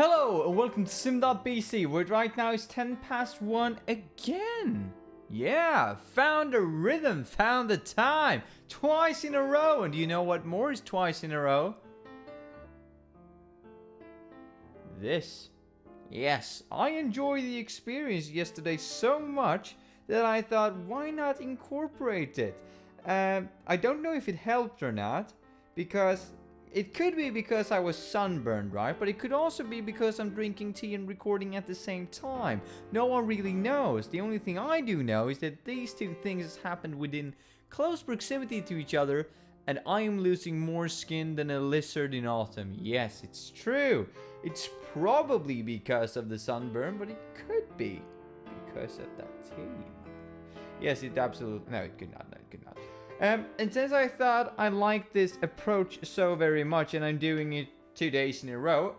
Hello and welcome to sim.bc, where right now it's 10 past 1 again. Yeah, found a rhythm, found the time, twice in a row. And do you know what more is twice in a row? This. Yes, I enjoyed the experience yesterday so much that I thought, why not incorporate it? I don't know if it helped or not, because it could be because I was sunburned, right? But it could also be because I'm drinking tea and recording at the same time. No one really knows. The only thing I do know is that these two things happened within close proximity to each other, and I am losing more skin than a lizard in autumn. Yes, it's true. It's probably because of the sunburn, but it could be because of that tea. Yes, it absolutely... No, it could not. No, it could not. And since I thought I liked this approach so very much, and I'm doing it 2 days in a row,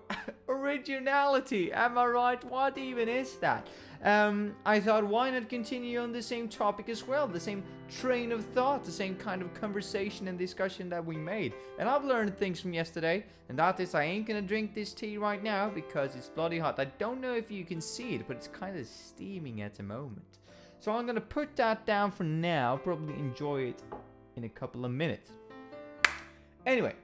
originality, am I right? What even is that? I thought, why not continue on the same topic as well, the same train of thought, the same kind of conversation and discussion that we made. And I've learned things from yesterday, and that is I ain't gonna drink this tea right now because it's bloody hot. I don't know if you can see it, but it's kind of steaming at the moment. So I'm gonna put that down for now, probably enjoy it in a couple of minutes. Anyway,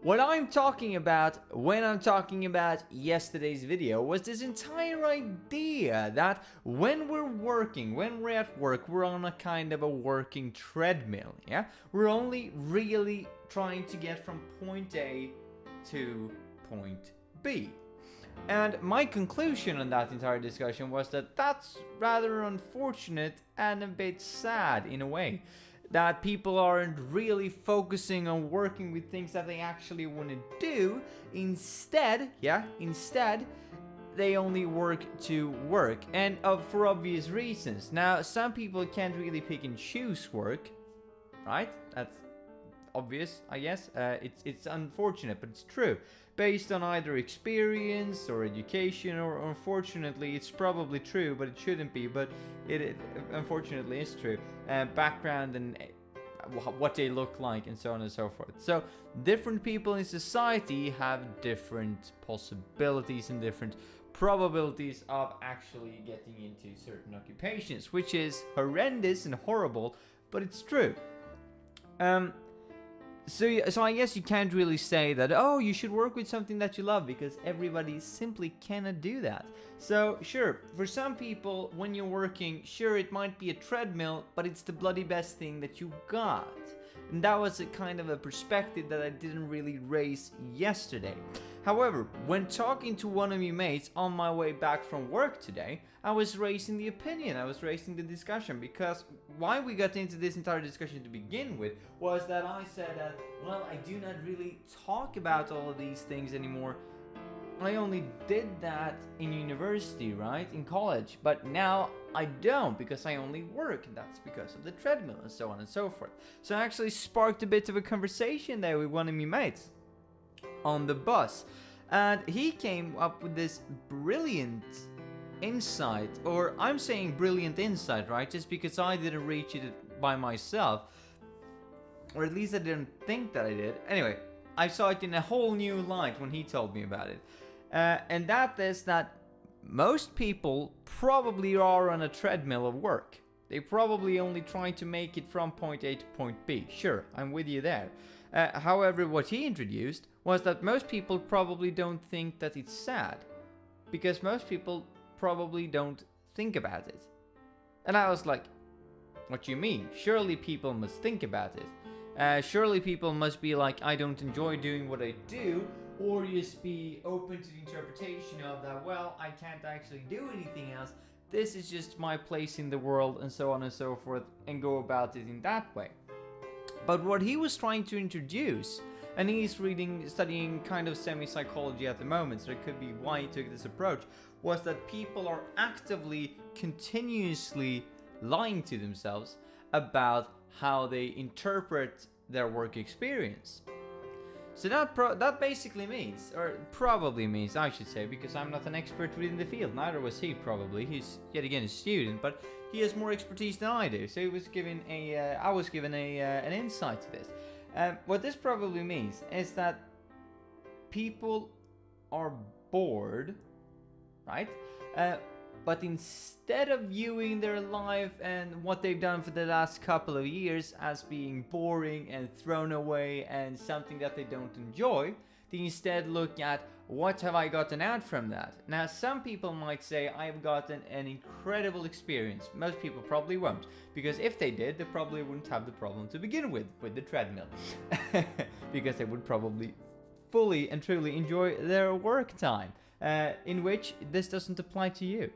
what I'm talking about when I'm talking about yesterday's video was this entire idea that when we're at work, we're on a kind of a working treadmill, yeah? We're only really trying to get from point A to point B. And my conclusion on that entire discussion was that that's rather unfortunate and a bit sad in a way. That people aren't really focusing on working with things that they actually want to do. Instead, they only work to work. And for obvious reasons. Now, some people can't really pick and choose work, right? That's obvious, I guess. It's unfortunate, but it's true. Based on either experience or education, or unfortunately, it's probably true, but it shouldn't be. But it unfortunately is true. Background and what they look like, and so on and so forth. So different people in society have different possibilities and different probabilities of actually getting into certain occupations, which is horrendous and horrible, but it's true. So I guess you can't really say that, oh, you should work with something that you love, because everybody simply cannot do that. So sure, for some people, when you're working, sure, it might be a treadmill, but it's the bloody best thing that you got. And that was a kind of a perspective that I didn't really raise yesterday. However, when talking to one of my mates on my way back from work today, I was raising the opinion, I was raising the discussion, because why we got into this entire discussion to begin with was that I said that, well, I do not really talk about all of these things anymore. I only did that in university, right? In college. But now I don't, because I only work, and that's because of the treadmill and so on and so forth. So I actually sparked a bit of a conversation there with one of my mates on the bus. And he came up with this brilliant insight, or I'm saying brilliant insight, right? Just because I didn't reach it by myself, or at least I didn't think that I did. Anyway, I saw it in a whole new light when he told me about it. And that is that most people probably are on a treadmill of work. They probably only trying to make it from point A to point B. Sure, I'm with you there. However, what he introduced was that most people probably don't think that it's sad, because most people probably don't think about it. And I was like, what do you mean? Surely people must think about it. Surely people must be like, I don't enjoy doing what I do, or just be open to the interpretation of that, well, I can't actually do anything else. This is just my place in the world, and so on and so forth, and go about it in that way. But what he was trying to introduce, and he's studying kind of semi-psychology at the moment, so it could be why he took this approach, was that people are actively, continuously lying to themselves about how they interpret their work experience. So that basically means, or probably means, I should say, because I'm not an expert within the field, neither was he probably, he's yet again a student, but he has more expertise than I do, so I was given an insight to this. What this probably means is that people are bored right? But instead of viewing their life and what they've done for the last couple of years as being boring and thrown away and something that they don't enjoy, they instead look at, what have I gotten out from that? Now, some people might say, I've gotten an incredible experience. Most people probably won't, because if they did, they probably wouldn't have the problem to begin with the treadmill. Because they would probably fully and truly enjoy their work time, in which this doesn't apply to you.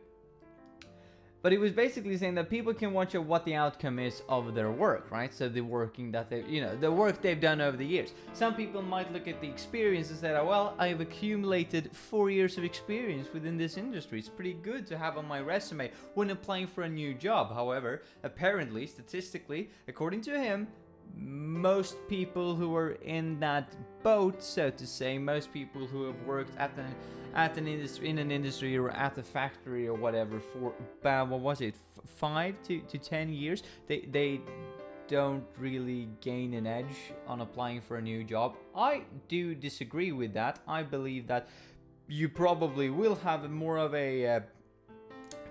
But he was basically saying that people can watch what the outcome is of their work, right? So the working that they, the work they've done over the years. Some people might look at the experience and say, well, I've accumulated 4 years of experience within this industry. It's pretty good to have on my resume when applying for a new job. However, apparently, statistically, according to him, most people who are in that boat, so to say, most people who have worked in an industry or at a factory or whatever for about, 5 to 10 years, they don't really gain an edge on applying for a new job. I do disagree with that. I believe that you probably will have more of a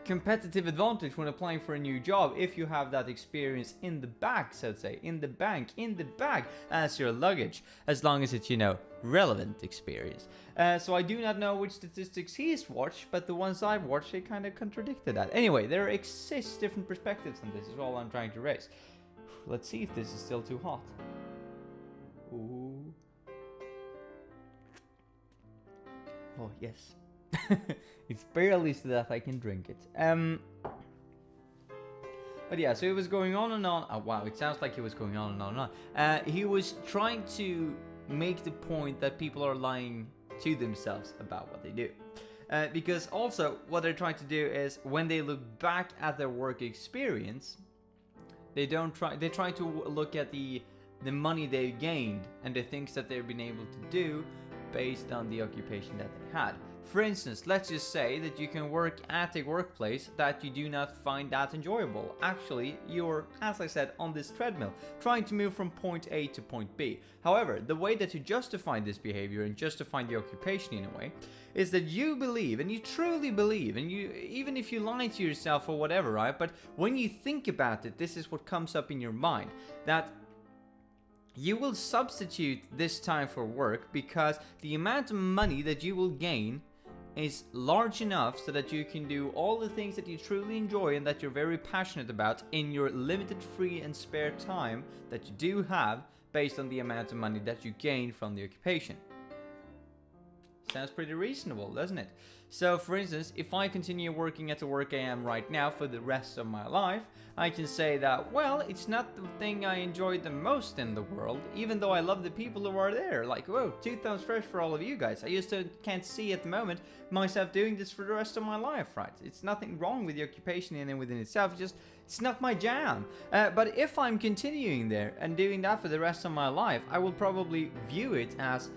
competitive advantage when applying for a new job if you have that experience in the bag, so to say, in the bank, in the bag as your luggage, as long as it's, relevant experience. So I do not know which statistics he's watched, but the ones I've watched, they kind of contradicted that. Anyway, there exists different perspectives on this, is all I'm trying to raise. Let's see if this is still too hot. Ooh. Oh, yes. It's barely so that I can drink it. But yeah, so it was going on and on. Oh wow, it sounds like it was going on and on and on. He was trying to make the point that people are lying to themselves about what they do. Because also, what they're trying to do is, when they look back at their work experience, they're trying to look at the money they've gained and the things that they've been able to do based on the occupation that they had. For instance, let's just say that you can work at a workplace that you do not find that enjoyable. Actually, you're, as I said, on this treadmill, trying to move from point A to point B. However, the way that you justify this behavior and justify the occupation in a way is that you believe, and you truly believe, and you, even if you lie to yourself or whatever, right? But when you think about it, this is what comes up in your mind, that you will substitute this time for work because the amount of money that you will gain is large enough so that you can do all the things that you truly enjoy and that you're very passionate about in your limited free and spare time that you do have based on the amount of money that you gain from the occupation. Sounds pretty reasonable, doesn't it? So, for instance, if I continue working at the work I am right now for the rest of my life, I can say that, well, it's not the thing I enjoy the most in the world, even though I love the people who are there. Like, whoa, 2 thumbs fresh for all of you guys. I just can't see at the moment myself doing this for the rest of my life, right? It's nothing wrong with the occupation in and within itself, it's not my jam. But if I'm continuing there and doing that for the rest of my life, I will probably view it as,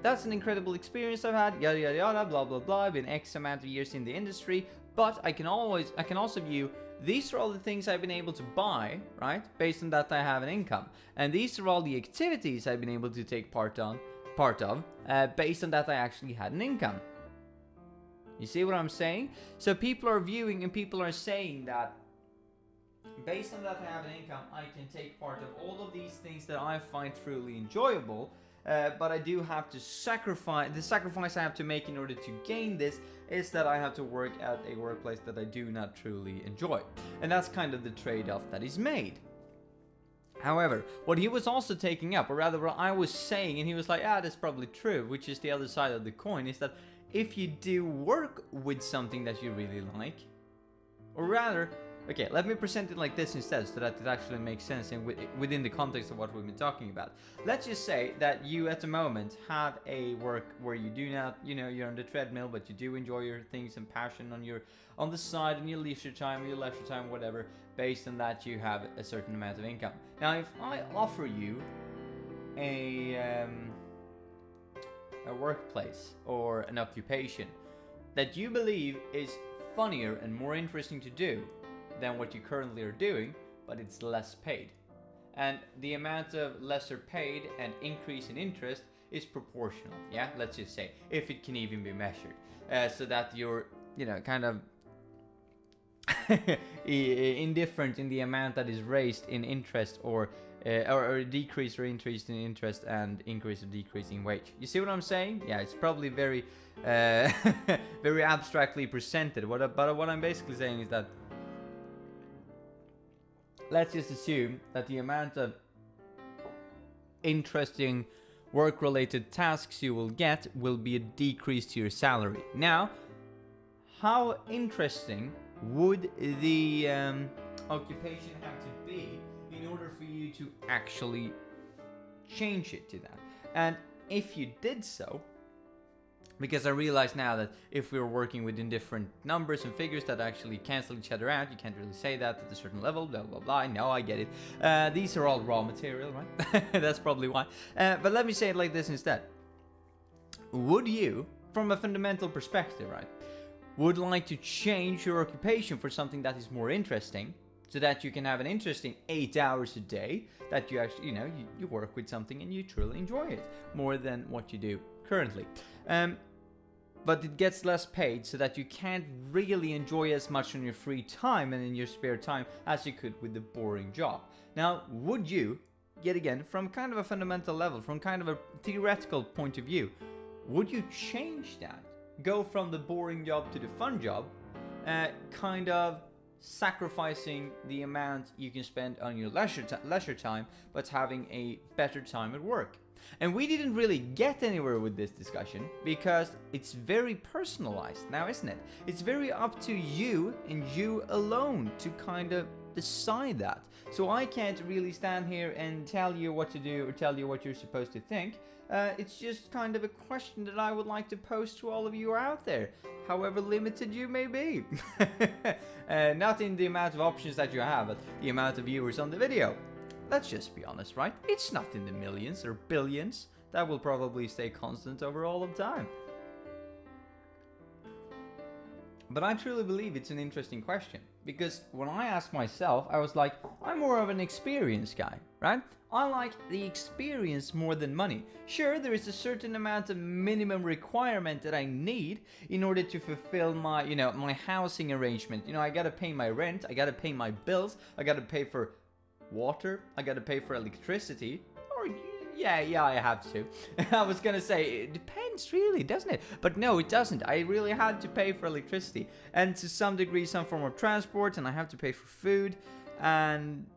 that's an incredible experience I've had, yada yada yada, blah blah blah, I've been X amount of years in the industry, but I can also view, these are all the things I've been able to buy, right, based on that I have an income, and these are all the activities I've been able to take part of, based on that I actually had an income. You see what I'm saying? So people are viewing and people are saying that, based on that I have an income, I can take part of all of these things that I find truly enjoyable. But I do have to sacrifice, the sacrifice I have to make in order to gain this is that I have to work at a workplace that I do not truly enjoy. And that's kind of the trade-off that is made. However, what he was also taking up, or rather what I was saying, and he was like, that's probably true, which is the other side of the coin, is that if you do work with something that you really like, or rather, okay, let me present it like this instead, so that it actually makes sense and within the context of what we've been talking about. Let's just say that you at the moment have a work where you do not, you're on the treadmill, but you do enjoy your things and passion on the side, in your leisure time, whatever. Based on that, you have a certain amount of income. Now, if I offer you a workplace or an occupation that you believe is funnier and more interesting to do than what you currently are doing, but it's less paid. And the amount of lesser paid and increase in interest is proportional. Yeah, let's just say, if it can even be measured, so that you're, kind of indifferent in the amount that is raised in interest, or decrease or increase in interest, and increase or decrease in wage. You see what I'm saying? Yeah, it's probably very very abstractly presented. But what I'm basically saying is that, let's just assume that the amount of interesting work-related tasks you will get will be a decrease to your salary. Now, how interesting would the occupation have to be in order for you to actually change it to that? And if you did so, because I realize now that if we were working within different numbers and figures that actually cancel each other out, you can't really say that at a certain level, blah, blah, blah. No, I get it. These are all raw material, right? That's probably why. But let me say it like this instead. Would you, from a fundamental perspective, right, would like to change your occupation for something that is more interesting, so that you can have an interesting 8 hours a day, that you actually, you work with something and you truly enjoy it more than what you do currently. But it gets less paid, so that you can't really enjoy as much on your free time and in your spare time as you could with the boring job. Now, would you, yet again, from kind of a fundamental level, from kind of a theoretical point of view, would you change that? Go from the boring job to the fun job, kind of sacrificing the amount you can spend on your leisure time, but having a better time at work. And we didn't really get anywhere with this discussion, because it's very personalized now, isn't it? It's very up to you and you alone to kind of decide that. So I can't really stand here and tell you what to do or tell you what you're supposed to think. It's just kind of a question that I would like to pose to all of you out there, however limited you may be. Not in the amount of options that you have, but the amount of viewers on the video. Let's just be honest, right? It's not in the millions or billions. That will probably stay constant over all of time. But I truly believe it's an interesting question, because when I asked myself, I was like, I'm more of an experience guy, right? I like the experience more than money. Sure, there is a certain amount of minimum requirement that I need in order to fulfill my, my housing arrangement. I gotta pay my rent, I gotta pay my bills, I gotta pay for water, I gotta pay for electricity, or yeah, I have to. I was gonna say, it depends really, doesn't it? But no, it doesn't. I really have to pay for electricity, and to some degree some form of transport, and I have to pay for food, and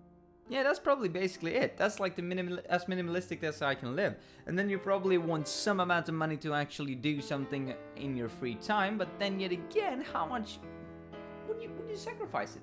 yeah, that's probably basically it. That's like as minimalistic as I can live. And then you probably want some amount of money to actually do something in your free time, but then yet again, how much would you sacrifice it?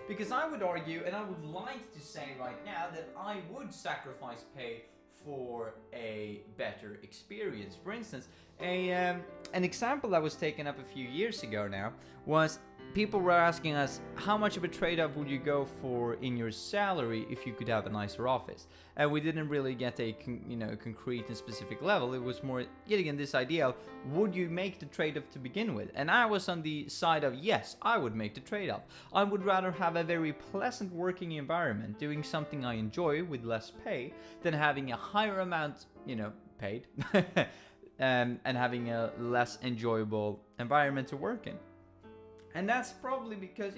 Because I would argue, and I would like to say right now, that I would sacrifice pay for a better experience. For instance, an example that was taken up a few years ago now was people were asking us, how much of a trade-off would you go for in your salary if you could have a nicer office? And we didn't really get a concrete and specific level. It was more, yet again, this idea of, would you make the trade-off to begin with? And I was on the side of, yes, I would make the trade-off. I would rather have a very pleasant working environment, doing something I enjoy with less pay, than having a higher amount, paid, and having a less enjoyable environment to work in. And that's probably because,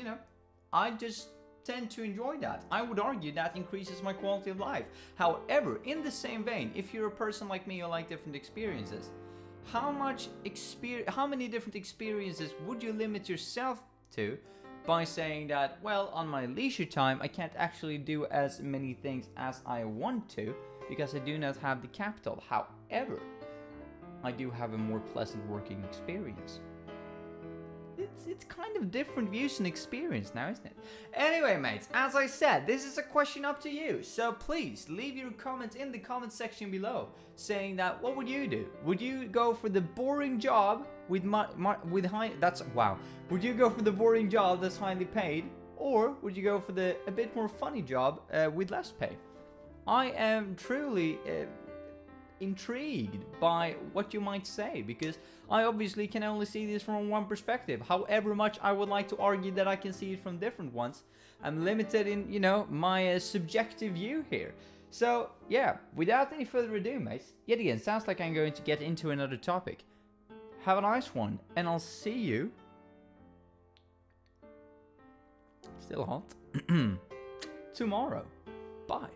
I just tend to enjoy that. I would argue that increases my quality of life. However, in the same vein, if you're a person like me who like different experiences, how many different experiences would you limit yourself to by saying that, well, on my leisure time, I can't actually do as many things as I want to because I do not have the capital. However, I do have a more pleasant working experience. It's kind of different views and experience now, isn't it? Anyway, mates, as I said, this is a question up to you. So please leave your comments in the comment section below, saying that, what would you do? Would you go for the boring job with Would you go for the boring job that's highly paid, or would you go for the a bit more funny job with less pay? I am truly intrigued by what you might say, because I obviously can only see this from one perspective. However much I would like to argue that I can see it from different ones, I'm limited in, my subjective view here. So, yeah, without any further ado, mates, yet again, sounds like I'm going to get into another topic. Have a nice one, and I'll see you... Still hot. Tomorrow. Bye.